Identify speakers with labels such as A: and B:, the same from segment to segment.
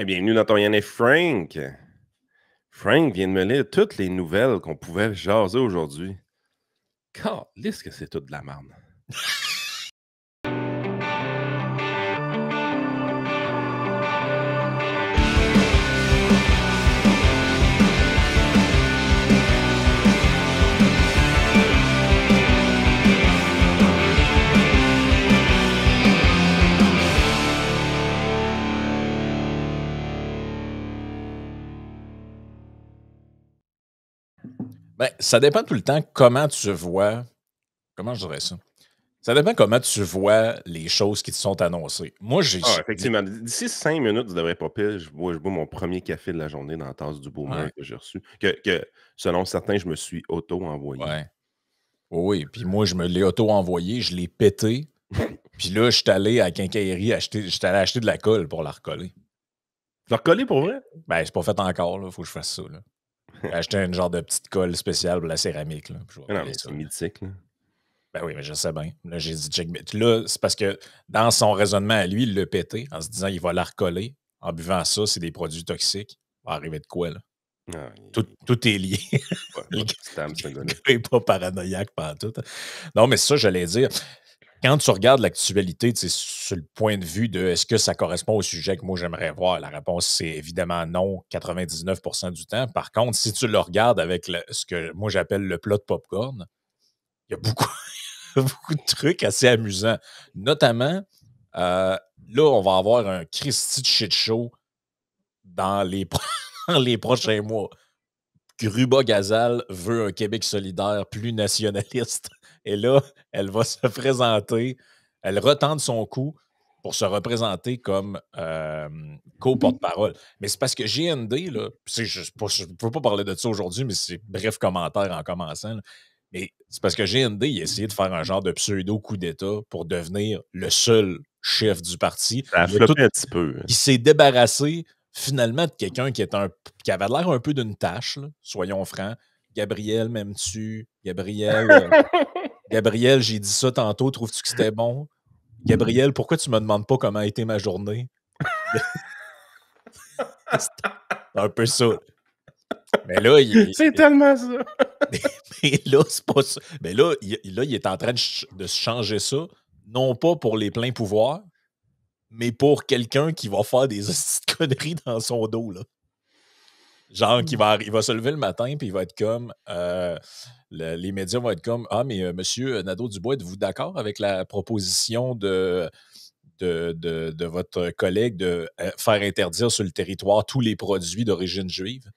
A: Hey, bienvenue dans ton Yann Frank. Frank vient de me lire toutes les nouvelles qu'on pouvait jaser aujourd'hui. Calisse que c'est tout de la merde.
B: Ben, ça dépend tout le temps comment tu vois. Comment je dirais ça? Ça dépend comment tu vois les choses qui te sont annoncées. Moi, j'ai.
A: Ah, effectivement. D'ici 5 minutes, tu devrais pas pire. Je bois mon premier café de la journée dans la tasse du Boomer
B: Ouais.
A: que j'ai reçu. Que, selon certains, je me suis auto-envoyé.
B: Ouais. Oui, puis moi, je me l'ai auto-envoyé, je l'ai pété. Puis là, je suis allé à la quincaillerie j'étais allé acheter de la colle pour la recoller.
A: Tu l'as recollé pour vrai?
B: Ben, c'est pas fait encore, là. Faut que je fasse ça, là. J'ai acheté une genre de petite colle spéciale pour la céramique, là. Puis je vais
A: Non,
B: coller
A: mais
B: ça,
A: c'est
B: là.
A: mythique, là.
B: Ben oui, mais je sais bien. Là, j'ai dit check. Là, c'est parce que dans son raisonnement à lui, il l'a pété en se disant il va la recoller. En buvant ça, c'est des produits toxiques. Il va arriver de quoi, là?
A: Ah,
B: Tout est lié.
A: pas
B: Le
A: de stam, ce
B: gars
A: gars-là.
B: n'est pas paranoïaque pantoute. Non, mais c'est ça, j'allais dire. Quand tu regardes l'actualité, tu sais, sur le point de vue de est-ce que ça correspond au sujet que moi j'aimerais voir, la réponse c'est évidemment non 99% du temps. Par contre, si tu le regardes avec ce que moi j'appelle le plat de popcorn, il y a beaucoup, beaucoup de trucs assez amusants. Notamment, là, on va avoir un Christy de shit show dans les, dans les prochains mois. Gruba Gazal veut un Québec solidaire plus nationaliste. Et là, elle va se présenter, elle retente son coup pour se représenter comme co-porte-parole. Mais c'est parce que GND, là, je ne peux pas parler de ça aujourd'hui, mais c'est bref commentaire en commençant. Là. Mais c'est parce que GND, il a essayé de faire un genre de pseudo-coup d'État pour devenir le seul chef du parti.
A: Ça a floppé un petit peu.
B: Il s'est débarrassé finalement de quelqu'un qui avait l'air un peu d'une tâche, là, soyons francs. Gabriel, m'aimes-tu? Gabriel, j'ai dit ça tantôt, trouves-tu que c'était bon? Gabriel, pourquoi tu me demandes pas comment a été ma journée? C'est un peu ça. Mais là,
A: c'est tellement ça.
B: mais là, c'est pas ça. Mais là, il est en train de se changer ça, non pas pour les pleins pouvoirs, mais pour quelqu'un qui va faire des hosties de conneries dans son dos, là. Genre, il va se lever le matin, puis il va être comme. Les médias vont être comme ah, mais monsieur Nadeau-Dubois, êtes-vous d'accord avec la proposition de votre collègue de faire interdire sur le territoire tous les produits d'origine juive?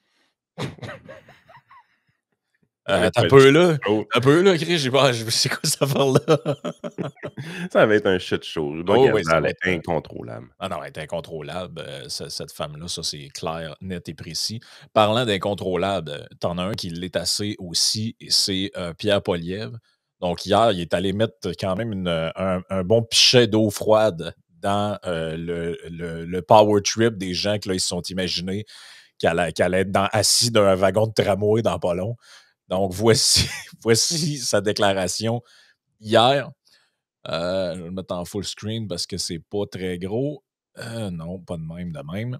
B: T'as un peu là, Chris, c'est quoi cette affaire-là?
A: Ça va être un shit show. Le
B: Oh, oui, ça
A: Gazal
B: va
A: est
B: être
A: incontrôlable.
B: Ah non, elle est incontrôlable. Cette femme-là, ça, c'est clair, net et précis. Parlant d'incontrôlable, t'en as un qui l'est assez aussi, et c'est Pierre Poilievre. Donc, hier, il est allé mettre quand même un bon pichet d'eau froide dans le power trip des gens que là, ils se sont imaginés qu'elle allait être assis dans un wagon de tramway dans pas long. Donc, voici sa déclaration hier. Je vais le mettre en full screen parce que c'est pas très gros. Non, pas de même.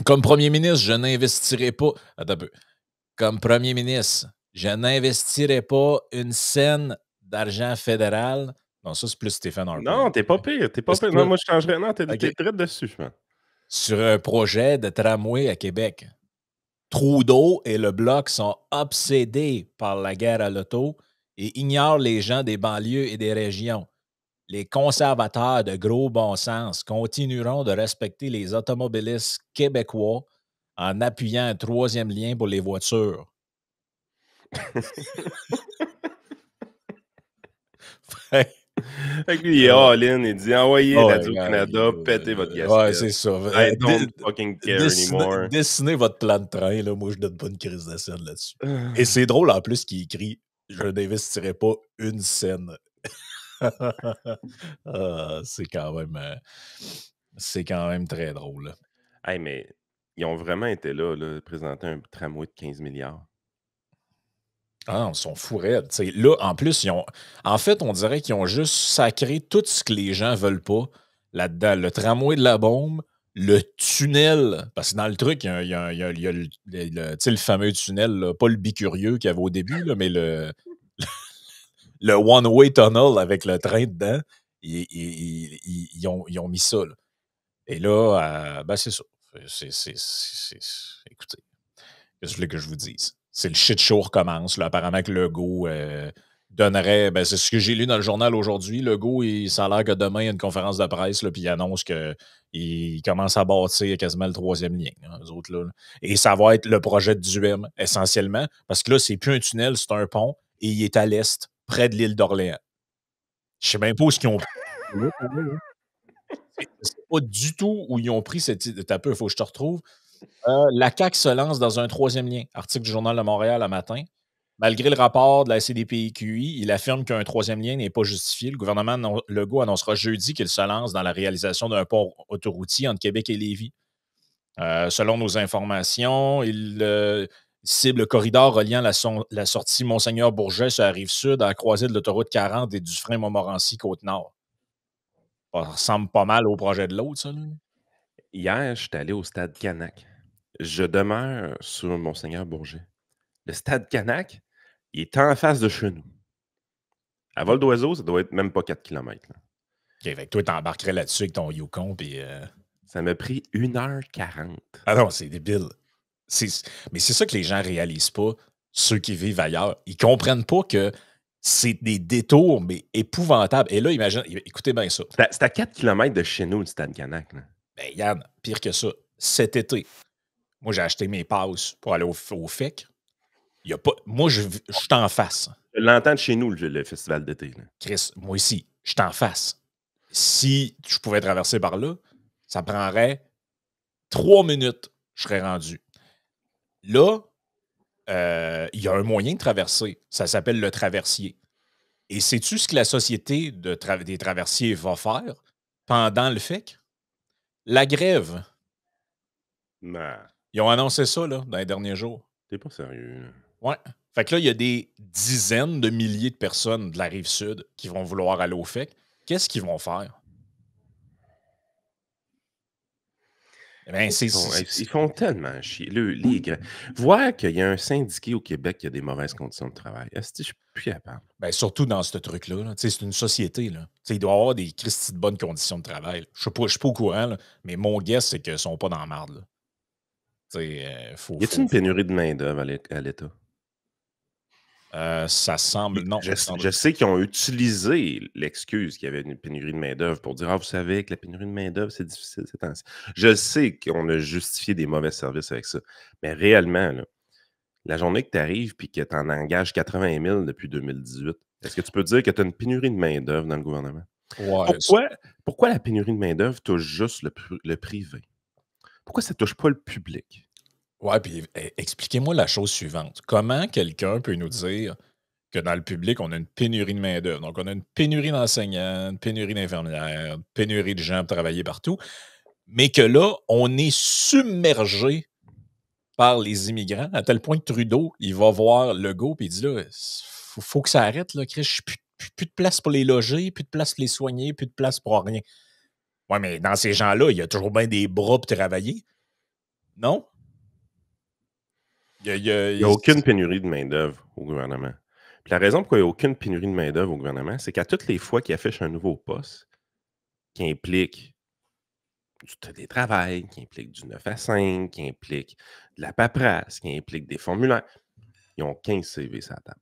B: Comme premier ministre, je n'investirai pas. Attends un peu. Comme premier ministre, je n'investirai pas une scène d'argent fédéral. Non, ça, c'est plus Stephen Harper.
A: Non, t'es pas pire. Non, moi, je changerais. Non, t'es très dessus, je pense.
B: Sur un projet de tramway à Québec. Trudeau et le Bloc sont obsédés par la guerre à l'auto et ignorent les gens des banlieues et des régions. Les conservateurs de gros bon sens continueront de respecter les automobilistes québécois en appuyant un troisième lien pour les voitures.
A: Fait que lui, il est all-in, il dit envoyez Radio-Canada, pétez votre gasket.
B: Ouais, c'est ça.
A: I don't fucking care anymore.
B: Dessinez votre plan de train, là. Moi, je donne pas une crise de scène là-dessus. Et c'est drôle en plus qu'il écrit je n'investirai pas une scène. C'est quand même très drôle.
A: Hey, mais ils ont vraiment été là, présenter un tramway de 15 milliards.
B: Ah non, ils sont fous raides. T'sais, là, en plus, en fait, on dirait qu'ils ont juste sacré tout ce que les gens veulent pas là-dedans. Le tramway de la bombe, le tunnel, parce que dans le truc, il y a tu sais, le fameux tunnel, là, pas le bicurieux qu'il y avait au début, là, mais le one-way tunnel avec le train dedans, ils ont mis ça. Là. Et là, ben c'est ça. Écoutez, qu'est-ce que vous voulez que je vous dise? C'est le shit show recommence. Là. Apparemment que Legault donnerait. Ben, c'est ce que j'ai lu dans le journal aujourd'hui. Legault, ça a l'air que demain, il y a une conférence de presse, là, puis il annonce qu'il commence à bâtir quasiment le troisième lien, hein, eux autres, là. Et ça va être le projet du UM, essentiellement, parce que là, c'est plus un tunnel, c'est un pont, et il est à l'est, près de l'île d'Orléans. Je sais même pas où ils ont pris. Je sais pas du tout où ils ont pris cette. T'as peu, il faut que je te retrouve. La CAQ se lance dans un troisième lien. Article du Journal de Montréal le matin. Malgré le rapport de la CDPQI, il affirme qu'un troisième lien n'est pas justifié. Le gouvernement Legault annoncera jeudi qu'il se lance dans la réalisation d'un pont autoroutier entre Québec et Lévis. Selon nos informations, il cible le corridor reliant la sortie Monseigneur-Bourget sur la Rive-Sud à la croisée de l'autoroute 40 et Dufresne-Montmorency-Côte-Nord. Ça ressemble pas mal au projet de l'autre, ça. Là.
A: Hier, j'étais allé au stade Canac. Je demeure sur Monseigneur-Bourget. Le stade Canac, il est en face de chez nous. À vol d'oiseau, ça doit être même pas 4 km. Là.
B: OK, fait que toi, t'embarquerais là-dessus avec ton Yukon, puis...
A: Ça m'a pris 1h40.
B: Ah non, c'est débile. Mais c'est ça que les gens réalisent pas, ceux qui vivent ailleurs. Ils comprennent pas que c'est des détours, mais épouvantables. Et là, imagine, écoutez bien ça.
A: C'est à 4 km de chez nous, le stade Canac. Là.
B: Ben, Yann, pire que ça, cet été, moi, j'ai acheté mes passes pour aller au FEC. Il y a pas, moi, je suis en face.
A: Je l'entends de chez nous, le festival d'été. Là.
B: Chris, moi aussi, je suis en face. Si je pouvais traverser par là, ça prendrait 3 minutes, je serais rendu. Là, il y a un moyen de traverser. Ça s'appelle le traversier. Et sais-tu ce que la Société des traversiers va faire pendant le FEC? La grève.
A: Mais
B: Ils ont annoncé ça là, dans les derniers jours.
A: t'es pas sérieux. Là.
B: Ouais. Fait que là, il y a des dizaines de milliers de personnes de la Rive-Sud qui vont vouloir aller au FEC. Qu'est-ce qu'ils vont faire? Eh bien,
A: Ils font tellement chier. Voir qu'il y a un syndiqué au Québec qui a des mauvaises conditions de travail. Est-ce que je suis plus capable?
B: Ben, surtout dans ce truc-là. Là. C'est une société. Là. Il doit y avoir des Christy de bonnes conditions de travail. Je ne suis pas au courant, là, mais mon guess, c'est qu'ils ne sont pas dans la marde. Là.
A: Y a-t-il une pénurie de main-d'œuvre à l'État?
B: Ça semble. Non.
A: Je sais qu'ils ont utilisé l'excuse qu'il y avait une pénurie de main-d'œuvre pour dire: ah, vous savez que la pénurie de main-d'œuvre, c'est difficile ces temps-ci. Je sais qu'on a justifié des mauvais services avec ça. Mais réellement, là, la journée que tu arrives et que tu en engages 80 000 depuis 2018, est-ce que tu peux dire que tu as une pénurie de main-d'œuvre dans le gouvernement?
B: Ouais,
A: Pourquoi la pénurie de main-d'œuvre touche juste le privé? Pourquoi ça ne touche pas le public?
B: Ouais, puis expliquez-moi la chose suivante. Comment quelqu'un peut nous dire que dans le public, on a une pénurie de main-d'œuvre? Donc, on a une pénurie d'enseignants, une pénurie d'infirmières, une pénurie de gens pour travailler partout, mais que là, on est submergé par les immigrants, à tel point que Trudeau, il va voir Legault et il dit là, faut que ça arrête, là, Chris, plus de place pour les loger, plus de place pour les soigner, plus de place pour rien. Ouais, mais dans ces gens-là, il y a toujours bien des bras pour travailler. Non?
A: Il n'y a aucune pénurie de main-d'œuvre au gouvernement. Puis la raison pourquoi il n'y a aucune pénurie de main-d'œuvre au gouvernement, c'est qu'à toutes les fois qu'il affiche un nouveau poste qui implique du télétravail, qui implique du 9 à 5, qui implique de la paperasse, qui implique des formulaires, ils ont 15 CV sur la table.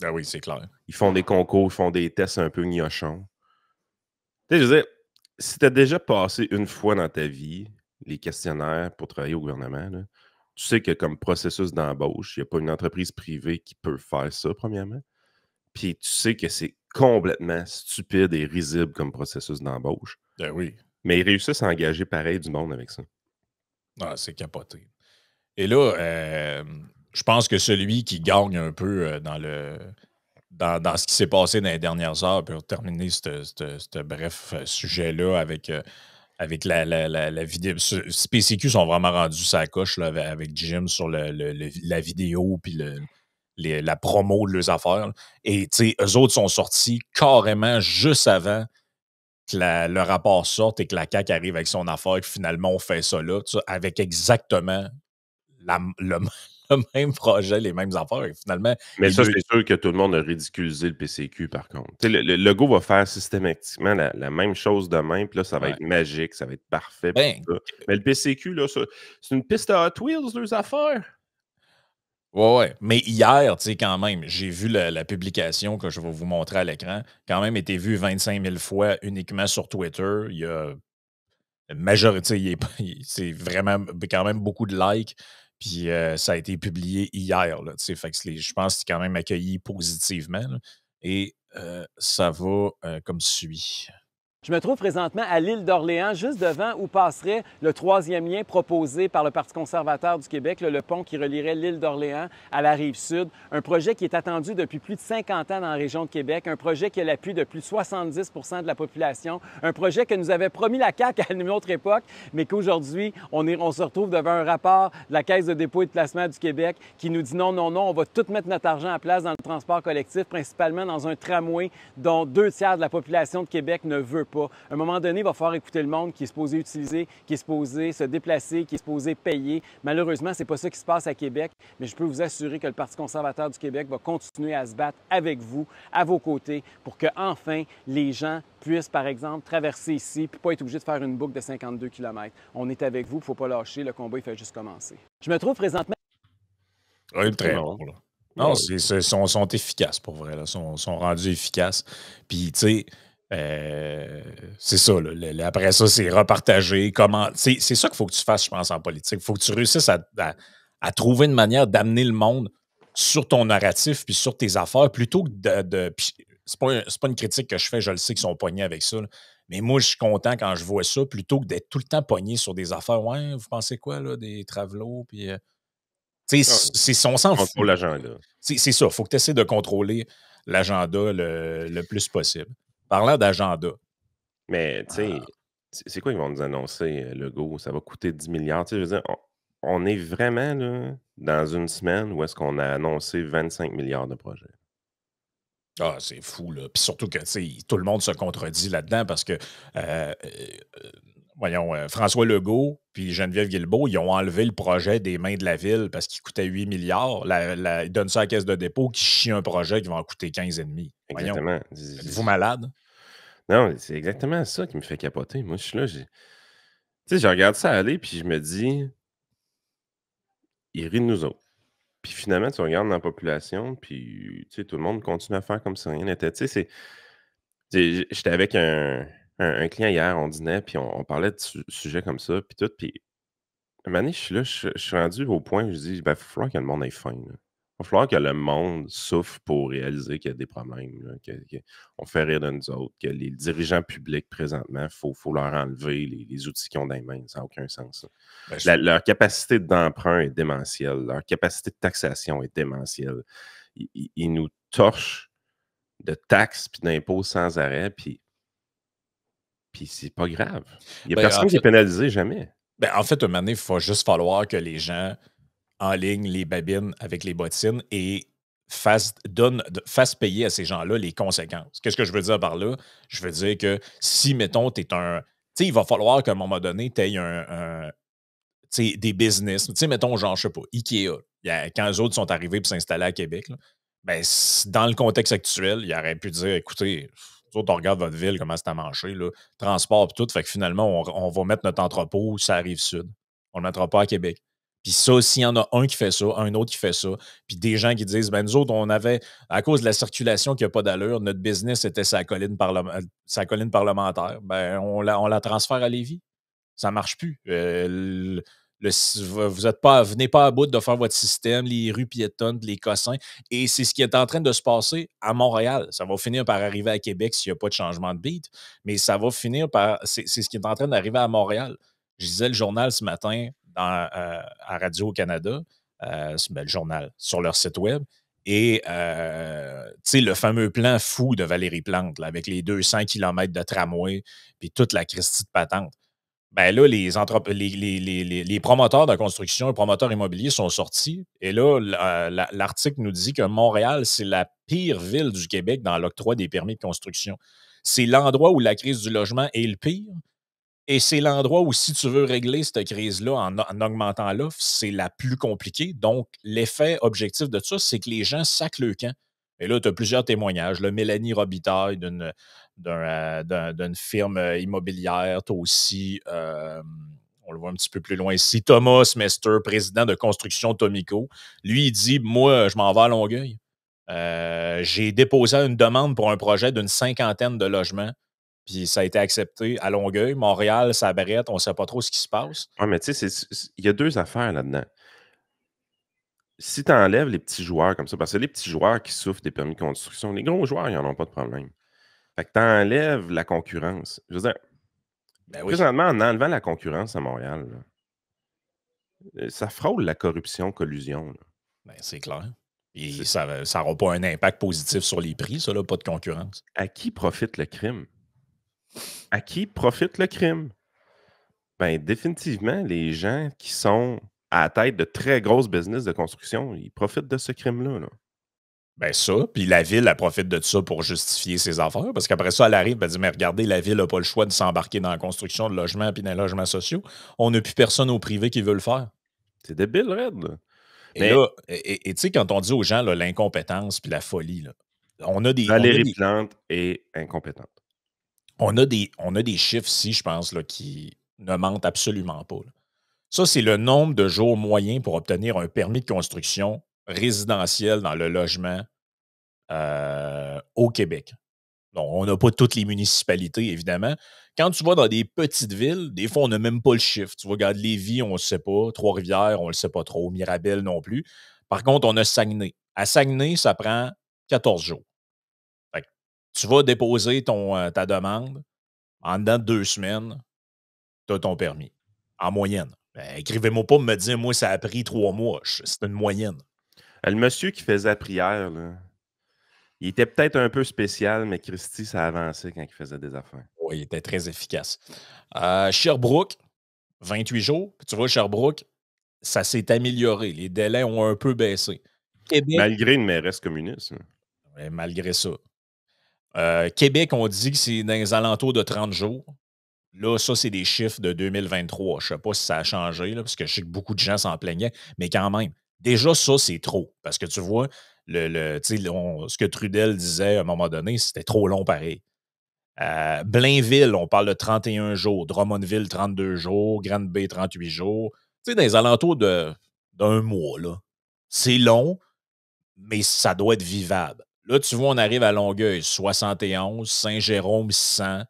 B: Ah oui, c'est clair.
A: Ils font des concours, ils font des tests un peu gnochons. Tu sais, je veux dire, si tu as déjà passé une fois dans ta vie les questionnaires pour travailler au gouvernement, là, tu sais que comme processus d'embauche, il n'y a pas une entreprise privée qui peut faire ça, premièrement. Puis tu sais que c'est complètement stupide et risible comme processus d'embauche.
B: Ben oui.
A: Mais ils réussissent à engager pareil du monde avec ça.
B: Ah, c'est capoté. Et là, je pense que celui qui gagne un peu dans ce qui s'est passé dans les dernières heures, pour terminer ce bref sujet-là avec la vidéo. PCQ sont vraiment rendus sa coche là, avec Jim sur la vidéo puis la promo de leurs affaires. Là. Et eux autres sont sortis carrément juste avant que le rapport sorte et que la CAQ arrive avec son affaire et que finalement on fait ça là, avec exactement le, le même projet, les mêmes affaires. Et finalement,
A: Mais
B: les
A: ça,
B: deux.
A: c'est sûr que tout le monde a ridiculisé le PCQ, par contre. Tu sais, le Legault va faire systématiquement la même chose demain, puis là, ça va
B: Ouais.
A: être magique, ça va être parfait, puis
B: Ben,
A: tout ça. Mais le PCQ, là, c'est une piste à Hot Wheels, leurs affaires.
B: ouais. Mais hier, tu sais, quand même, j'ai vu la publication que je vais vous montrer à l'écran, quand même été vue 25 000 fois uniquement sur Twitter. Il y a une majorité, c'est vraiment quand même beaucoup de likes. Puis ça a été publié hier, là, tu sais, fait que je pense que c'est quand même accueilli positivement. Là. Et ça va comme suit.
C: Je me trouve présentement à l'île d'Orléans, juste devant où passerait le troisième lien proposé par le Parti conservateur du Québec, le pont qui relierait l'île d'Orléans à la rive sud. Un projet qui est attendu depuis plus de 50 ans dans la région de Québec, un projet qui a l'appui de plus de 70 de la population, un projet que nous avait promis la CAQ à une autre époque, mais qu'aujourd'hui, on se retrouve devant un rapport de la Caisse de dépôt et de placement du Québec qui nous dit non, non, non, on va tout mettre notre argent en place dans le transport collectif, principalement dans un tramway dont 2 tiers de la population de Québec ne veut pas. À un moment donné, il va falloir écouter le monde qui est supposé utiliser, qui est supposé se déplacer, qui est supposé payer. Malheureusement, ce n'est pas ça qui se passe à Québec, mais je peux vous assurer que le Parti conservateur du Québec va continuer à se battre avec vous, à vos côtés, pour que enfin les gens puissent, par exemple, traverser ici puis pas être obligés de faire une boucle de 52 km. On est avec vous, il ne faut pas lâcher, le combat il fait juste commencer. Je me trouve présentement...
B: Oui, très
A: bon.
B: bon. Là. Non, ils sont efficaces pour vrai. Ils sont rendus efficaces. Puis, tu sais, c'est ça. Là, après ça, c'est repartager. C'est ça qu'il faut que tu fasses, je pense, en politique. Il faut que tu réussisses à trouver une manière d'amener le monde sur ton narratif puis sur tes affaires plutôt que de c'est pas une critique que je fais, je le sais qu'ils sont pognés avec ça. Là. Mais moi, je suis content quand je vois ça plutôt que d'être tout le temps pogné sur des affaires. Ouais, vous pensez quoi, là, des travelots? Puis. Tu sais, on s'en fout.
A: Contrôle l'agenda.
B: C'est ça. Il faut que tu essaies de contrôler l'agenda le plus possible. Parlant d'agenda.
A: Mais, tu sais, c'est quoi ils vont nous annoncer, Legault? Ça va coûter 10 milliards. Tu sais, je veux dire, on est vraiment là, dans une semaine où est-ce qu'on a annoncé 25 milliards de projets.
B: Ah, c'est fou, là. Puis surtout que, tu sais, tout le monde se contredit là-dedans parce que, voyons, François Legault puis Geneviève Guilbeault, ils ont enlevé le projet des mains de la ville parce qu'il coûtait 8 milliards. Ils donnent ça à la caisse de dépôt qui chie un projet qui va en coûter 15,5. Voyons,
A: Exactement.
B: êtes-vous malade?
A: Non, c'est exactement ça qui me fait capoter. Moi, je suis là, tu sais, je regarde ça aller, puis je me dis, ils rient de nous autres. Puis finalement, tu regardes dans la population, puis tu sais, tout le monde continue à faire comme si rien n'était. Tu sais, j'étais avec un client hier, on dînait, puis on parlait de sujets comme ça, puis tout. Puis à un moment donné, je suis là, je suis rendu au point où je dis, ben, il va falloir que le monde ait faim. Il va falloir que le monde souffre pour réaliser qu'il y a des problèmes, là, qu'on fait rire de nous autres, que les dirigeants publics, présentement, il faut leur enlever les outils qu'ils ont dans les mains. Ça n'a aucun sens.
B: Ben,
A: Leur capacité d'emprunt est démentielle. Leur capacité de taxation est démentielle. Ils nous torchent de taxes et d'impôts sans arrêt, puis c'est pas grave. Il n'y a personne qui est pénalisé, jamais.
B: En fait, un moment donné, il va juste falloir que les gens en ligne les babines avec les bottines et fassent payer à ces gens-là les conséquences. Qu'est-ce que je veux dire par là? Je veux dire que si, mettons, tu es un... Tu sais, il va falloir qu'à un moment donné, tu aies des business. Tu sais, mettons, genre, je sais pas, Ikea. Quand eux autres sont arrivés pour s'installer à Québec, là, ben, dans le contexte actuel, il aurait pu dire, écoutez, nous autres, on regarde votre ville, comment c'est à manger, là, transport et tout, fait que finalement, on va mettre notre entrepôt sur la rive sud. On ne le mettra pas à Québec. Puis ça, s'il y en a un qui fait ça, un autre qui fait ça, puis des gens qui disent, ben nous autres, on avait, à cause de la circulation qui n'a pas d'allure, notre business était sa colline parlementaire, ben on la transfère à Lévis. Ça ne marche plus. Venez pas à bout de faire votre système, les rues piétonnes, les cossins. Et c'est ce qui est en train de se passer à Montréal. Ça va finir par arriver à Québec s'il n'y a pas de changement de beat, mais ça va finir par. C'est ce qui est en train d'arriver à Montréal. Je lisais le journal ce matin à Radio-Canada, le journal, sur leur site web. Et, tu sais, le fameux plan fou de Valérie Plante, là, avec les 200 km de tramway, puis toute la Christie de patente. Ben là, les promoteurs de construction, les promoteurs immobiliers sont sortis. Et là, l'article nous dit que Montréal, c'est la pire ville du Québec dans l'octroi des permis de construction. C'est l'endroit où la crise du logement est le pire. Et c'est l'endroit où, si tu veux régler cette crise-là en augmentant l'offre, c'est la plus compliquée. Donc, l'effet objectif de ça, c'est que les gens sacent le camp. Et là, tu as plusieurs témoignages. Là, Mélanie Robitaille d'une firme immobilière. Tu as aussi, on le voit un petit peu plus loin ici, Thomas Mester, président de Construction Tomico. Lui, il dit, moi, je m'en vais à Longueuil. J'ai déposé une demande pour un projet d'une 50aine de logements. Puis ça a été accepté à Longueuil. Montréal, ça barrette, on ne sait pas trop ce qui se passe.
A: Ouais, mais tu sais, il y a 2 affaires là-dedans. Si tu enlèves les petits joueurs comme ça, parce que les petits joueurs qui souffrent des permis de construction, les gros joueurs, ils n'en ont pas de problème. Fait que tu enlèves la concurrence. Je veux dire,
B: Ben oui,
A: présentement, en enlevant la concurrence à Montréal, là, ça frôle la corruption, collusion. Là.
B: ben, c'est clair. Et
A: C'est-
B: ça n'aura pas un impact positif sur les prix, ça, là, pas de concurrence.
A: À qui profite le crime? À qui profite le crime? Ben, définitivement, les gens qui sont à la tête de très grosses business de construction, ils profitent de ce crime-là. Là.
B: Ben ça, puis la ville, elle profite de ça pour justifier ses affaires, parce qu'après ça, elle arrive, elle dit, mais regardez, la ville n'a pas le choix de s'embarquer dans la construction de logements puis dans les logements sociaux. On n'a plus personne au privé qui veut le faire.
A: C'est débile, Red. Là.
B: Et
A: Mais
B: là, tu sais, quand on dit aux gens là, l'incompétence puis la folie, là, on a des,
A: Valérie Plante est incompétente.
B: on a des chiffres ici, je pense, là, qui ne mentent absolument pas. Là. Ça, c'est le nombre de jours moyens pour obtenir un permis de construction résidentiel dans le logement au Québec. Donc, on n'a pas toutes les municipalités, évidemment. Quand tu vas dans des petites villes, des fois, on n'a même pas le chiffre. Tu vas regarder Lévis, on ne le sait pas. Trois-Rivières, on ne le sait pas trop. Mirabel non plus. Par contre, on a Saguenay. À Saguenay, ça prend 14 jours. Fait que tu vas déposer ta demande. En dedans de 2 semaines, tu as ton permis. En moyenne. Ben, écrivez-moi pas me dire, moi, ça a pris 3 mois. C'est une moyenne.
A: Le monsieur qui faisait la prière, là, il était peut-être un peu spécial, mais Christy, ça avançait quand il faisait des affaires.
B: Oui, il était très efficace. Sherbrooke, 28 jours. Puis tu vois, Sherbrooke, ça s'est amélioré. Les délais ont un peu baissé. Québec,
A: Malgré une mairesse communiste. Là.
B: ouais, malgré ça. Québec, on dit que c'est dans les alentours de 30 jours. Là, ça, c'est des chiffres de 2023. Je ne sais pas si ça a changé, là, parce que je sais que beaucoup de gens s'en plaignaient, mais quand même, déjà, ça, c'est trop. Parce que tu vois, ce que Trudel disait à un moment donné, c'était trop long pareil. Blainville, on parle de 31 jours. Drummondville, 32 jours. Grande Bay, 38 jours. Tu sais, dans les alentours d'un mois, là. C'est long, mais ça doit être vivable. Là, tu vois, on arrive à Longueuil, 71, Saint-Jérôme, 100,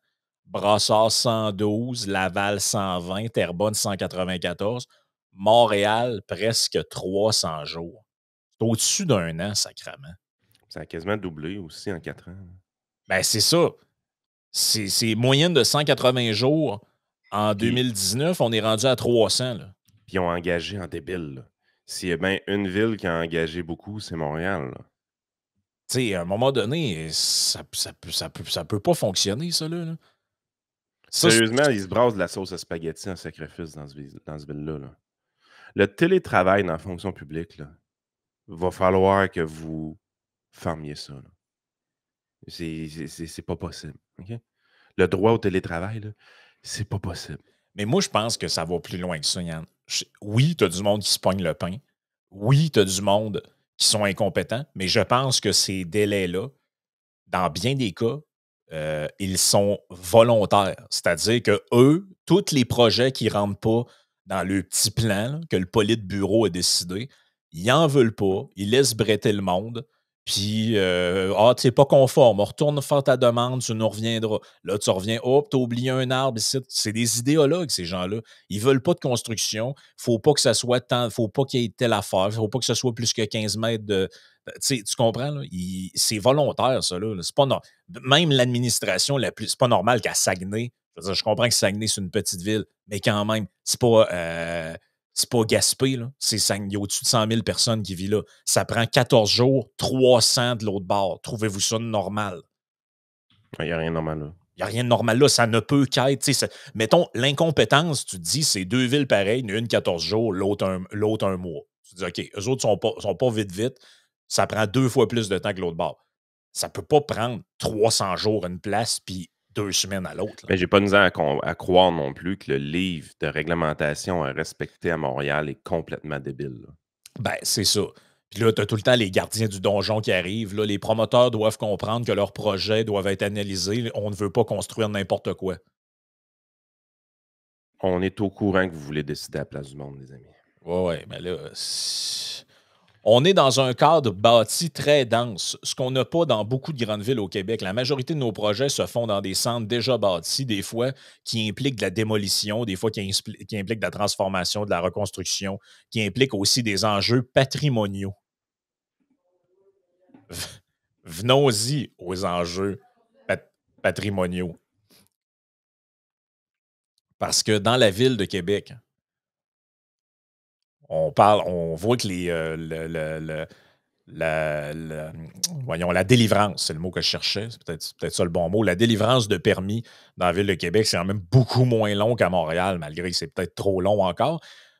B: Brassard, 112, Laval, 120, Terrebonne, 194, Montréal, presque 300 jours. C'est au-dessus d'un an, sacrément.
A: Ça a quasiment doublé aussi en 4 ans.
B: Ben, c'est ça. C'est moyenne de 180 jours. En
A: Puis-
B: 2019, on est rendu à 300. Là.
A: Puis ils ont engagé en débile. Là. S'il y a bien une ville qui a engagé beaucoup, c'est Montréal. Là.
B: Tu sais, à un moment donné, ça peut pas fonctionner, ça, là. Ça,
A: Sérieusement, ils se brassent de la sauce à spaghetti en sacrifice dans ce ville-là. Là. Le télétravail dans la fonction publique, là, va falloir que vous fermiez ça. Là. C'est pas possible. OK? Le droit au télétravail, là, c'est pas possible.
B: Mais moi, je pense que ça va plus loin que ça, Yann. Oui, tu as du monde qui se pogne le pain. Oui, tu as du monde qui sont incompétents, mais je pense que ces délais-là, dans bien des cas, ils sont volontaires. C'est-à-dire que eux, tous les projets qui ne rentrent pas dans le petit plan là, que le politburo a décidé, ils n'en veulent pas, ils laissent bretter le monde. Puis, tu n'es pas conforme, on retourne faire ta demande, tu nous reviendras. Là, tu reviens, hop, tu as oublié un arbre ici. C'est des idéologues, ces gens-là. Ils ne veulent pas de construction. Faut pas que ça soit tant, faut pas qu'il y ait telle affaire. Il ne faut pas que ce soit plus que 15 mètres de. Tu comprends, là? C'est volontaire, ça. Là. C'est pas même l'administration, c'est pas normal qu'à Saguenay, je comprends que Saguenay, c'est une petite ville, mais quand même, c'est pas Gaspé, là. Il y a au-dessus de 100 000 personnes qui vivent là. Ça prend 14 jours, 300 de l'autre bord. Trouvez-vous ça normal?
A: Il n'y a rien de normal là.
B: Il n'y a rien de normal là. Ça ne peut qu'être. Mettons, l'incompétence, tu te dis, c'est 2 villes pareilles, une 14 jours, l'autre un mois. Tu te dis, OK, eux autres sont pas vite. Ça prend 2 fois plus de temps que l'autre bord. ça peut pas prendre 300 jours à une place puis 2 semaines à l'autre.
A: Mais j'ai pas de misère à croire non plus que le livre de réglementation à respecter à Montréal est complètement débile. Là.
B: Ben, c'est ça. Puis là, tu as tout le temps les gardiens du donjon qui arrivent. Là, les promoteurs doivent comprendre que leurs projets doivent être analysés. On ne veut pas construire n'importe quoi.
A: On est au courant que vous voulez décider à la place du monde, les amis.
B: Ouais, mais là, on est dans un cadre bâti très dense, ce qu'on n'a pas dans beaucoup de grandes villes au Québec. La majorité de nos projets se font dans des centres déjà bâtis, des fois qui impliquent de la démolition, des fois qui impliquent de la transformation, de la reconstruction, qui impliquent aussi des enjeux patrimoniaux. Venons-y aux enjeux patrimoniaux. Parce que dans la ville de Québec, on voit que la délivrance, c'est le mot que je cherchais, c'est peut-être ça le bon mot. La délivrance de permis dans la ville de Québec, c'est quand même beaucoup moins long qu'à Montréal, malgré que c'est peut-être trop long encore.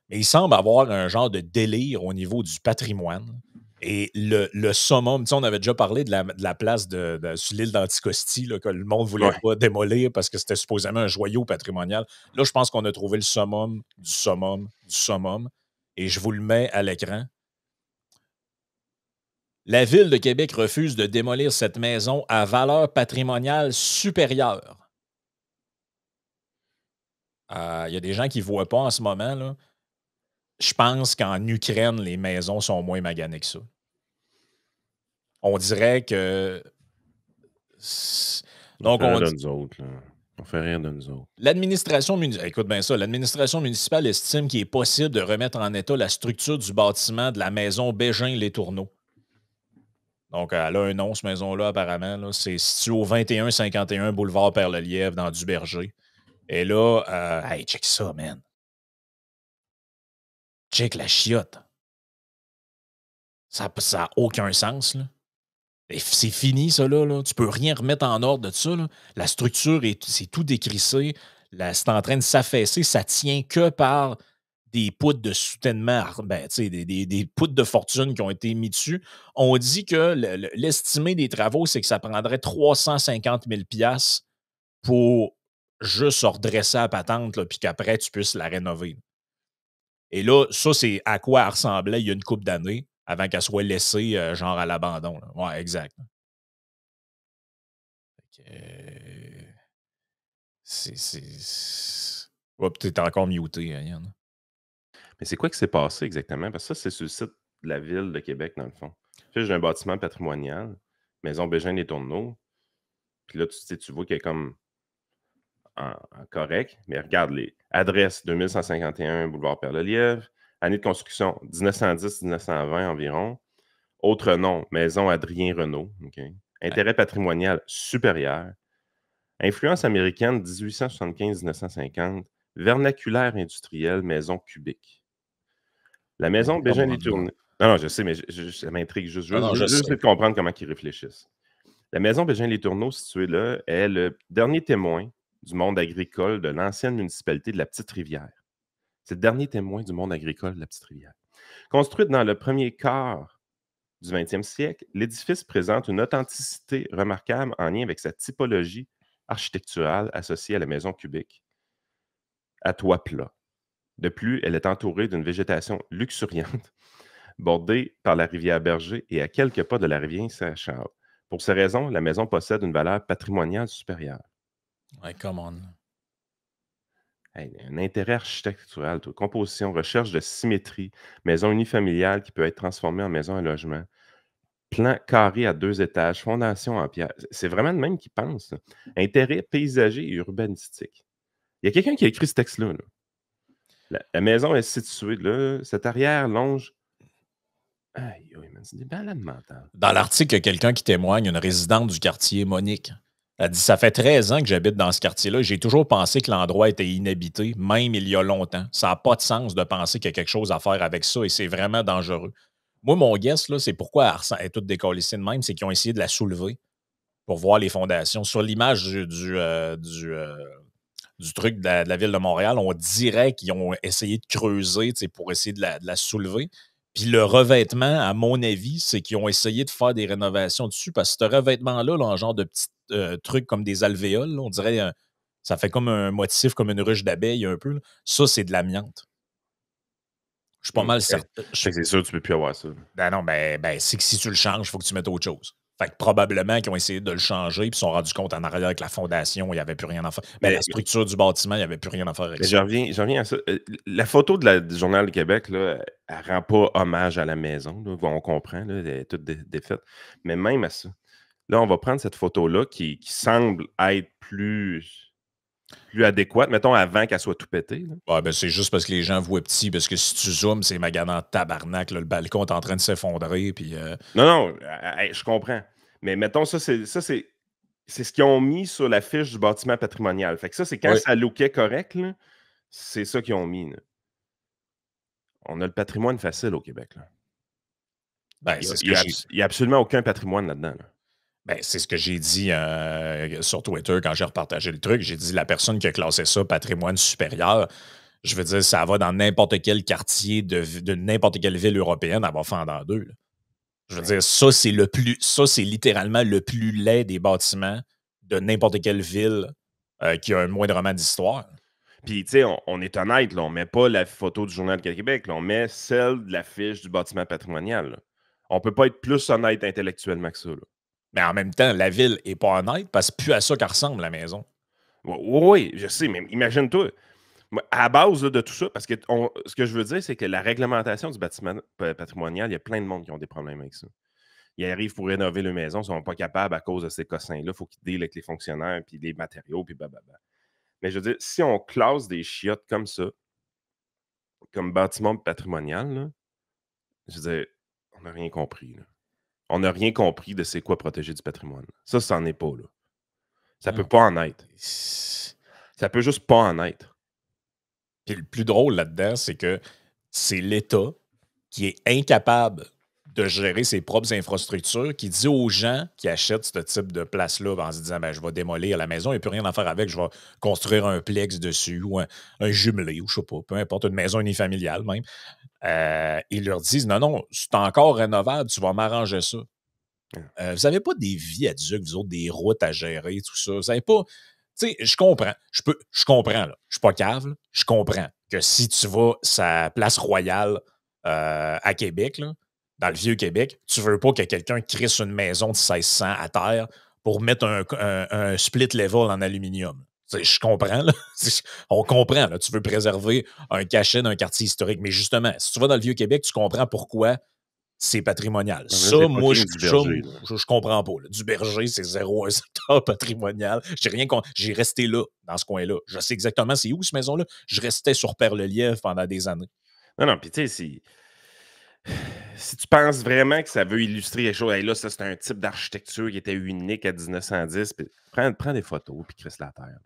B: Mais il semble avoir un genre de délire au niveau du patrimoine. Et le summum, tu sais, on avait déjà parlé de la place sur l'île d'Anticosti, là, que le monde ne voulait pas démolir parce que c'était supposément un joyau patrimonial. Là, je pense qu'on a trouvé le summum du summum du summum. Et je vous le mets à l'écran. La Ville de Québec refuse de démolir cette maison à valeur patrimoniale supérieure. Il y a des gens qui ne voient pas en ce moment, là. Je pense qu'en Ukraine, les maisons sont moins maganées que ça. On dirait que...
A: Donc, on fait rien de nous autres, là. On fait rien de nous autres.
B: Écoute bien ça. L'administration municipale estime qu'il est possible de remettre en état la structure du bâtiment de la maison Bégin-Les-Tourneaux. Donc, elle a un nom, cette maison-là, apparemment. Là. C'est situé au 2151 boulevard Père-le-Lièvre, dans Duberger. Et là, hey, check ça, man. Check la chiotte. Ça n'a aucun sens, là. C'est fini, ça, là. Tu peux rien remettre en ordre de ça, là. La structure, c'est tout décrissé. C'est en train de s'affaisser. Ça tient que par des poutres de soutènement, des poutres de fortune qui ont été mis dessus. On dit que l'estimé des travaux, c'est que ça prendrait 350 000 $ pour juste redresser la patente, puis qu'après, tu puisses la rénover. Et là, ça, c'est à quoi elle ressemblait il y a une couple d'années, avant qu'elle soit laissée genre à l'abandon. Là. Ouais, exact. Ouais, t'es encore muté, Yann.
A: Mais c'est quoi qui s'est passé exactement? Parce que ça, c'est sur le site de la Ville de Québec, dans le fond. J'ai un bâtiment patrimonial, maison Bégin-Les-Tourneaux. Puis là, tu vois qu'il est comme en correct, mais regarde les adresses 2151 boulevard Père-le-Lièvre, année de construction 1910-1920 environ. Autre nom, maison Adrien Renault. Okay. Intérêt patrimonial supérieur. Influence américaine 1875-1950. Vernaculaire industriel, maison cubique. La maison Bégin-Les-Tourneaux. Non, je sais, mais ça m'intrigue juste. Je sais de comprendre comment ils réfléchissent. La maison Bégin-Les-Tourneaux, située là, est le dernier témoin du monde agricole de l'ancienne municipalité de la Petite-Rivière. C'est le dernier témoin du monde agricole de la Petite-Rivière. Construite dans le premier quart du 20e siècle, l'édifice présente une authenticité remarquable en lien avec sa typologie architecturale associée à la maison cubique, à toit plat. De plus, elle est entourée d'une végétation luxuriante, bordée par la rivière Berger et à quelques pas de la rivière Saint-Charles. Pour ces raisons, la maison possède une valeur patrimoniale supérieure.
B: Ouais, come on.
A: Hey, un intérêt architectural, composition, recherche de symétrie, maison unifamiliale qui peut être transformée en maison à logement, plan carré à 2 étages, fondation en pierre. C'est vraiment le même qui pense. Là. Intérêt paysager et urbanistique. Il y a quelqu'un qui a écrit ce texte-là. Là. La maison est située là. Cette arrière longe. Aïe, c'est des balades mentales.
B: Dans l'article, il y a quelqu'un qui témoigne, une résidente du quartier, Monique. Elle dit, ça fait 13 ans que j'habite dans ce quartier-là. J'ai toujours pensé que l'endroit était inhabité, même il y a longtemps. Ça n'a pas de sens de penser qu'il y a quelque chose à faire avec ça et c'est vraiment dangereux. Moi, mon guess, là, c'est pourquoi elle est toute décollissée de même, c'est qu'ils ont essayé de la soulever pour voir les fondations. Sur l'image du truc de la ville de Montréal, on dirait qu'ils ont essayé de creuser pour essayer de la soulever. Puis le revêtement, à mon avis, c'est qu'ils ont essayé de faire des rénovations dessus parce que ce revêtement-là, là, en genre de petits trucs comme des alvéoles, là, on dirait, ça fait comme un motif, comme une ruche d'abeille un peu. Là. Ça, c'est de l'amiante. Je suis pas mal certain.
A: Fait que c'est sûr, tu peux plus avoir ça.
B: Ben non, c'est que si tu le changes, il faut que tu mettes autre chose. Fait que probablement qu'ils ont essayé de le changer puis se sont rendus compte en arrière avec la fondation, il n'y avait plus rien à faire. Mais la structure du bâtiment, il n'y avait plus rien à faire avec ça.
A: J'en reviens à ça. La photo du Journal du Québec, là, elle rend pas hommage à la maison. Là. On comprend, là, elle est toute défaite. Mais même à ça, là, on va prendre cette photo-là qui semble être plus adéquate, mettons, avant qu'elle soit tout pétée. Là.
B: Ouais, ben c'est juste parce que les gens voient petit, parce que si tu zoomes, c'est maganant tabarnak, là, le balcon est en train de s'effondrer. Puis,
A: Non, je comprends. Mais mettons, ça, c'est ce qu'ils ont mis sur la fiche du bâtiment patrimonial. Fait que ça, c'est quand ça lookait correct, là, c'est ça qu'ils ont mis. Là. On a le patrimoine facile au Québec. Là.
B: Ben,
A: il n'y a absolument aucun patrimoine là-dedans. Là.
B: Ben, c'est ce que j'ai dit sur Twitter quand j'ai repartagé le truc. J'ai dit la personne qui a classé ça patrimoine supérieur, je veux dire, ça va dans n'importe quel quartier de n'importe quelle ville européenne, elle va fendre en deux. Là. Je veux dire, ça, c'est littéralement le plus laid des bâtiments de n'importe quelle ville qui a un moindrement d'histoire.
A: Puis, tu sais, on est honnête, là, on ne met pas la photo du Journal du Québec, là, on met celle de la fiche du bâtiment patrimonial. Là. On ne peut pas être plus honnête intellectuellement que ça. Là.
B: Mais en même temps, la ville n'est pas honnête parce que c'est plus à ça qu'elle ressemble, la maison.
A: Oui, je sais, mais imagine-toi, à la base là, de tout ça, parce que ce que je veux dire, c'est que la réglementation du bâtiment patrimonial, il y a plein de monde qui ont des problèmes avec ça. Ils arrivent pour rénover leur maison, ils ne sont pas capables à cause de ces cossins-là. Il faut qu'ils dealent avec les fonctionnaires, puis les matériaux, puis blablabla. Mais je veux dire, si on classe des chiottes comme ça, comme bâtiment patrimonial, là, je veux dire, on n'a rien compris. Là. On n'a rien compris de c'est quoi protéger du patrimoine. Ça n'en est pas. Là. Ça peut pas en être. Ça peut juste pas en être.
B: Puis le plus drôle là-dedans, c'est que c'est l'État qui est incapable de gérer ses propres infrastructures, qui dit aux gens qui achètent ce type de place-là en se disant je vais démolir la maison, il n'y a plus rien à faire avec, je vais construire un plex dessus ou un jumelé ou je sais pas, peu importe, une maison unifamiliale même. Ils leur disent non, c'est encore rénovable, tu vas m'arranger ça. Vous n'avez pas des viaducs, vous autres, des routes à gérer, tout ça. Vous n'avez pas. Tu sais, je comprends. Je comprends, là. Je suis pas cave, là. Je comprends que si tu vas à Place Royale à Québec, là, dans le Vieux-Québec, tu veux pas que quelqu'un crisse une maison de 1600 à terre pour mettre un split level en aluminium. Je comprends, là. On comprend, là. Tu veux préserver un cachet d'un quartier historique. Mais justement, si tu vas dans le Vieux-Québec, tu comprends pourquoi c'est patrimonial.
A: Là,
B: ça, moi, je comprends pas. Là. Du Berger, c'est zéro un secteur patrimonial. J'ai resté là, dans ce coin-là. Je sais exactement c'est où, cette maison-là. Je restais sur Perle-Lièvre pendant des années.
A: Non, puis tu sais, si tu penses vraiment que ça veut illustrer les choses, hey, là, ça, c'est un type d'architecture qui était unique à 1910, prends des photos, puis crisse la terre.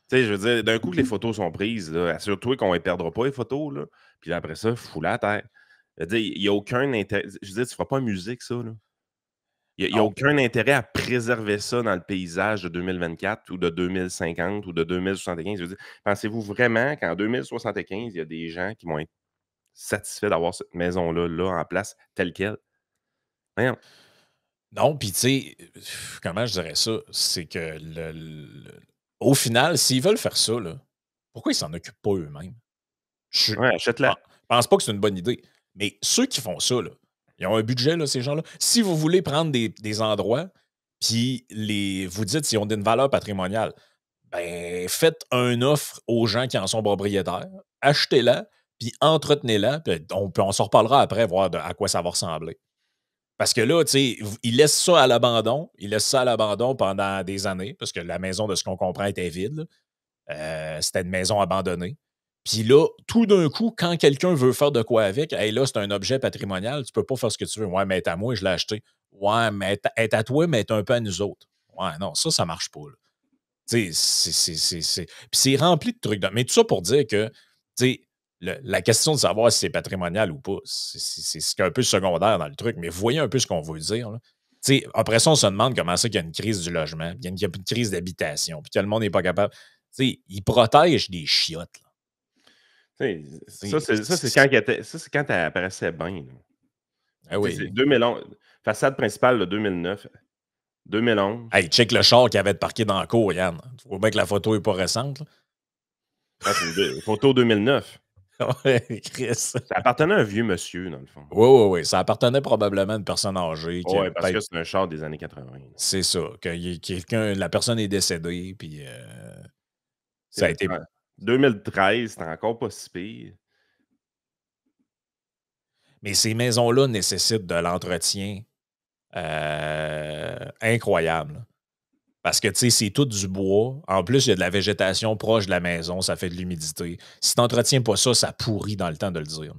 A: Tu sais, je veux dire, d'un coup que les photos sont prises, assure-toi qu'on ne perdra pas les photos, là, puis après ça, fous-la à terre. Il n'y a aucun intérêt. Je veux dire, tu ne feras pas musique, ça. Là. Il n'y a aucun intérêt à préserver ça dans le paysage de 2024 ou de 2050 ou de 2075. Je veux dire, pensez-vous vraiment qu'en 2075, il y a des gens qui vont être satisfaits d'avoir cette maison-là là, en place telle qu'elle? Voyons.
B: Non, puis tu sais, comment je dirais ça? C'est que au final, s'ils veulent faire ça, là, pourquoi ils s'en occupent pas eux-mêmes?
A: Ouais, achète-la.
B: Je pense pas que c'est une bonne idée. Mais ceux qui font ça, là, ils ont un budget, là, ces gens-là. Si vous voulez prendre des endroits, puis vous dites s'ils ont une valeur patrimoniale, ben faites une offre aux gens qui en sont propriétaires, achetez-la, puis entretenez-la, puis on s'en reparlera après, voir à quoi ça va ressembler. Parce que là, tu sais, ils laissent ça à l'abandon. Ils laissent ça à l'abandon pendant des années, parce que la maison, de ce qu'on comprend, était vide. C'était une maison abandonnée. Puis là, tout d'un coup, quand quelqu'un veut faire de quoi avec, hey, là, c'est un objet patrimonial, tu peux pas faire ce que tu veux. Ouais, mais elle est à moi, je l'ai acheté. Ouais, mais elle est à toi, mais elle est un peu à nous autres. Ouais, non, ça marche pas. Tu sais, puis c'est rempli de trucs. Mais tout ça pour dire que, tu sais, la question de savoir si c'est patrimonial ou pas, c'est un peu secondaire dans le truc, mais voyez un peu ce qu'on veut dire. Là. Après ça, on se demande comment ça qu'il y a une crise du logement, il y a une crise d'habitation, puis que le monde n'est pas capable. Ils protègent des chiottes. Là.
A: Ça, c'est quand elle apparaissait bien.
B: Ah
A: C'est
B: oui.
A: 2011. Façade principale, 2009. 2011.
B: Hey, check le char qu'il avait de parqué dans la cour, Yann. Tu vois bien que la photo n'est pas récente.
A: Ah, c'est une photo 2009.
B: Ouais, Chris.
A: Ça appartenait à un vieux monsieur, dans le fond.
B: Oui. Ça appartenait probablement à une personne âgée.
A: Oui, parce que c'est un char des années 80.
B: C'est ça. La personne est décédée, puis ça a été.
A: 2013, c'était encore pas si pire.
B: Mais ces maisons-là nécessitent de l'entretien incroyable. Parce que, tu sais, c'est tout du bois. En plus, il y a de la végétation proche de la maison. Ça fait de l'humidité. Si tu n'entretiens pas ça, ça pourrit dans le temps de le dire.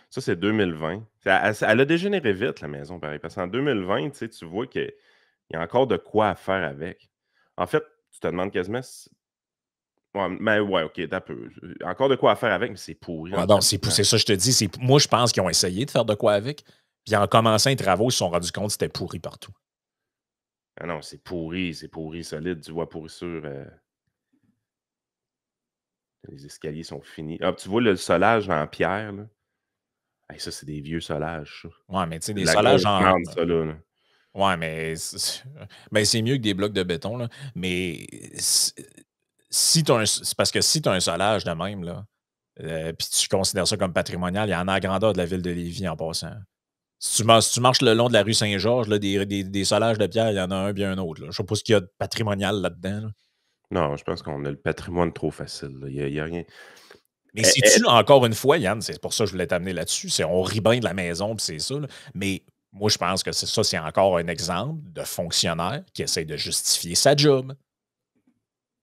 A: Ça, c'est 2020. Elle a dégénéré vite, la maison, pareil. Parce qu'en 2020, tu vois qu'il y a encore de quoi à faire avec. En fait, tu te demandes quasiment ouais, OK, t'as peu. Encore de quoi à faire avec, mais c'est pourri.
B: Ah non, c'est ça, je te dis. Moi, je pense qu'ils ont essayé de faire de quoi avec. Puis en commençant les travaux, ils se sont rendus compte que c'était pourri partout.
A: Ah non, c'est pourri solide. Tu vois pourrissure. Les escaliers sont finis. Ah, tu vois le solage en pierre, là? Hey, ça, c'est des vieux solages, ça.
B: Ouais, mais tu sais,
A: C'est de
B: des
A: la
B: solages
A: grosse merde, ça, là.
B: Ouais, mais c'est mieux que des blocs de béton, là. Mais c'est parce que si tu as un solage de même, là, puis tu considères ça comme patrimonial, il y en a à la grandeur de la ville de Lévis en passant. Si tu marches le long de la rue Saint-Georges, là, des solages de pierre, il y en a un bien un autre. Là. Je sais pas ce qu'il y a de patrimonial là-dedans. Là.
A: Non, je pense qu'on a le patrimoine trop facile, là. Il y a rien.
B: Mais si-tu, encore une fois, Yann, c'est pour ça que je voulais t'amener là-dessus, on rit bien de la maison, puis c'est ça. Là. Mais moi, je pense que c'est encore un exemple de fonctionnaire qui essaie de justifier sa job.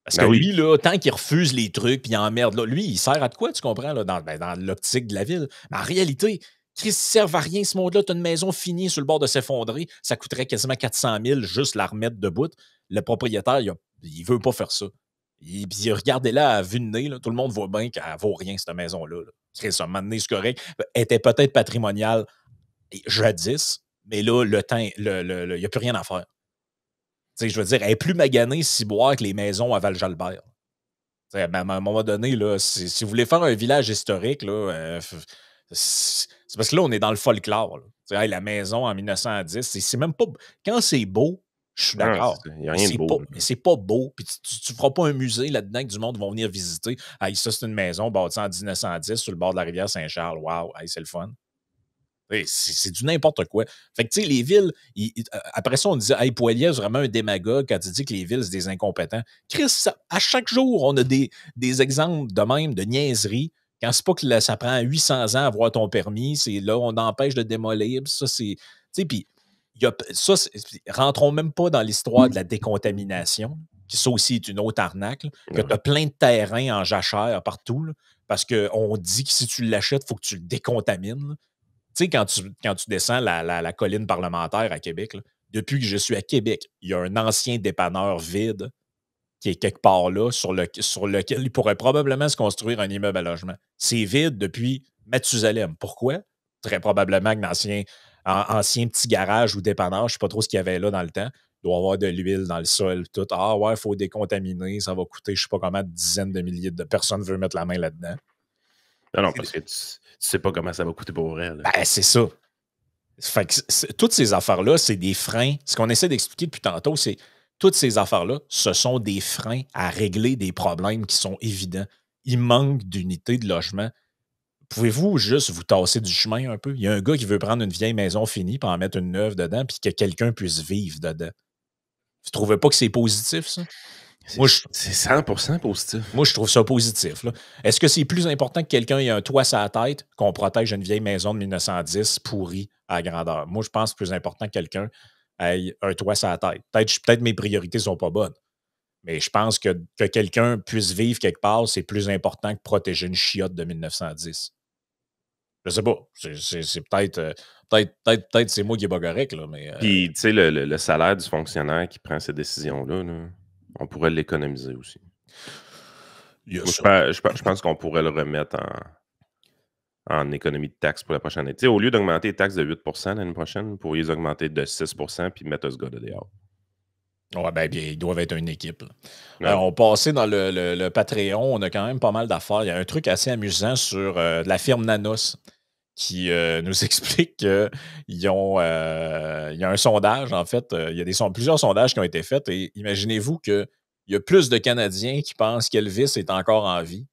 B: Parce que lui, là, tant qu'il refuse les trucs puis il emmerde, là, lui, il sert à de quoi, tu comprends, là, dans l'optique de la ville? Mais en réalité, Chris ne servent à rien, ce monde-là. Tu as une maison finie sur le bord de s'effondrer. Ça coûterait quasiment 400 000 juste la remettre debout. Le propriétaire, il ne veut pas faire ça. Puis regardez-la à vue de nez, là, tout le monde voit bien qu'elle ne vaut rien, cette maison-là. Là. Chris, à un moment donné, c'est correct. Elle était peut-être patrimoniale jadis, mais là, le temps, il n'y a plus rien à faire. T'sais, je veux dire, elle est plus maganée ciboire que les maisons à Val-Jalbert. À un moment donné, là, si vous voulez faire un village historique, là, c'est parce que là, on est dans le folklore. Là. Hey, la maison en 1910, c'est même pas. Quand c'est beau, je suis d'accord.
A: Il n'y a rien de beau.
B: Mais c'est pas beau. Puis tu feras pas un musée là-dedans que du monde va venir visiter. Hey, ça, c'est une maison bâtie en 1910 sur le bord de la rivière Saint-Charles. Waouh, hey, c'est le fun. C'est du n'importe quoi. Fait que, tu sais, les villes, après ça, on disait, hey, Poilier, c'est vraiment un démagogue quand il dit que les villes, c'est des incompétents. Chris, à chaque jour, on a des exemples de même, de niaiseries. Quand c'est pas que ça prend 800 ans à avoir ton permis, c'est là, on empêche de démolir. Ça, c'est. Tu sais, puis, rentrons même pas dans l'histoire de la décontamination, qui ça aussi est une autre arnaque, là, que tu as plein de terrains en jachère partout, là, parce qu'on dit que si tu l'achètes, il faut que tu le décontamines. Tu sais, quand tu descends la colline parlementaire à Québec, là, depuis que je suis à Québec, il y a un ancien dépanneur vide qui est quelque part là, sur lequel il pourrait probablement se construire un immeuble à logement. C'est vide depuis Mathusalem. Pourquoi? Très probablement qu'un ancien petit garage ou dépanneur, je ne sais pas trop ce qu'il y avait là dans le temps, il doit y avoir de l'huile dans le sol. Tout. Ah ouais, il faut décontaminer, ça va coûter je ne sais pas combien de dizaines de milliers de personnes veulent mettre la main là-dedans.
A: Non, parce que tu sais pas comment ça va coûter pour elle.
B: Ben, c'est ça. Fait que toutes ces affaires-là, c'est des freins. Ce qu'on essaie d'expliquer depuis tantôt, c'est toutes ces affaires-là, ce sont des freins à régler des problèmes qui sont évidents. Il manque d'unités de logement. Pouvez-vous juste vous tasser du chemin un peu? Il y a un gars qui veut prendre une vieille maison finie pour en mettre une neuve dedans puis que quelqu'un puisse vivre dedans. Vous trouvez pas que c'est positif, ça?
A: C'est 100% positif.
B: Moi, je trouve ça positif. Est-ce que c'est plus important que quelqu'un ait un toit sur la tête qu'on protège une vieille maison de 1910 pourrie à grandeur? Moi, je pense que c'est plus important que quelqu'un ait un toit sur la tête. Peut-être mes priorités ne sont pas bonnes, mais je pense que quelqu'un puisse vivre quelque part, c'est plus important que protéger une chiotte de 1910. Je sais pas. C'est peut-être c'est moi qui est pas correct, là, mais...
A: Puis, tu sais, le salaire du fonctionnaire qui prend ces décisions-là, là, on pourrait l'économiser aussi. Moi, je pense qu'on pourrait le remettre en économie de taxes pour la prochaine année. Tu sais, au lieu d'augmenter les taxes de 8 l'année prochaine, vous pourriez les augmenter de 6 puis mettre ce gars de dehors.
B: Ouais, ben, bien, ils doivent être une équipe.
A: Ouais.
B: On passait dans le Patreon, on a quand même pas mal d'affaires. Il y a un truc assez amusant sur la firme Nanos qui nous explique qu'il y a un sondage, en fait. Il y a plusieurs sondages qui ont été faits et imaginez-vous qu'il y a plus de Canadiens qui pensent qu'Elvis est encore en vie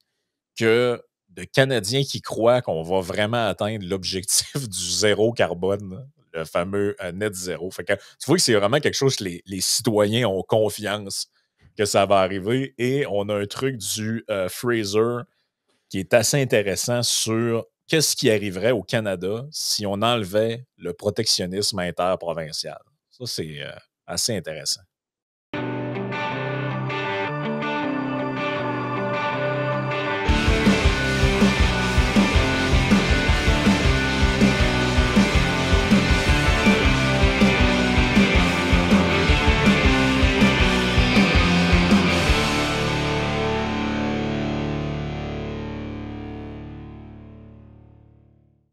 B: que de Canadiens qui croient qu'on va vraiment atteindre l'objectif du zéro carbone, le fameux net zéro. Fait que, tu vois que c'est vraiment quelque chose que les citoyens ont confiance que ça va arriver. Et on a un truc du Fraser qui est assez intéressant sur qu'est-ce qui arriverait au Canada si on enlevait le protectionnisme interprovincial. Ça, c'est assez intéressant.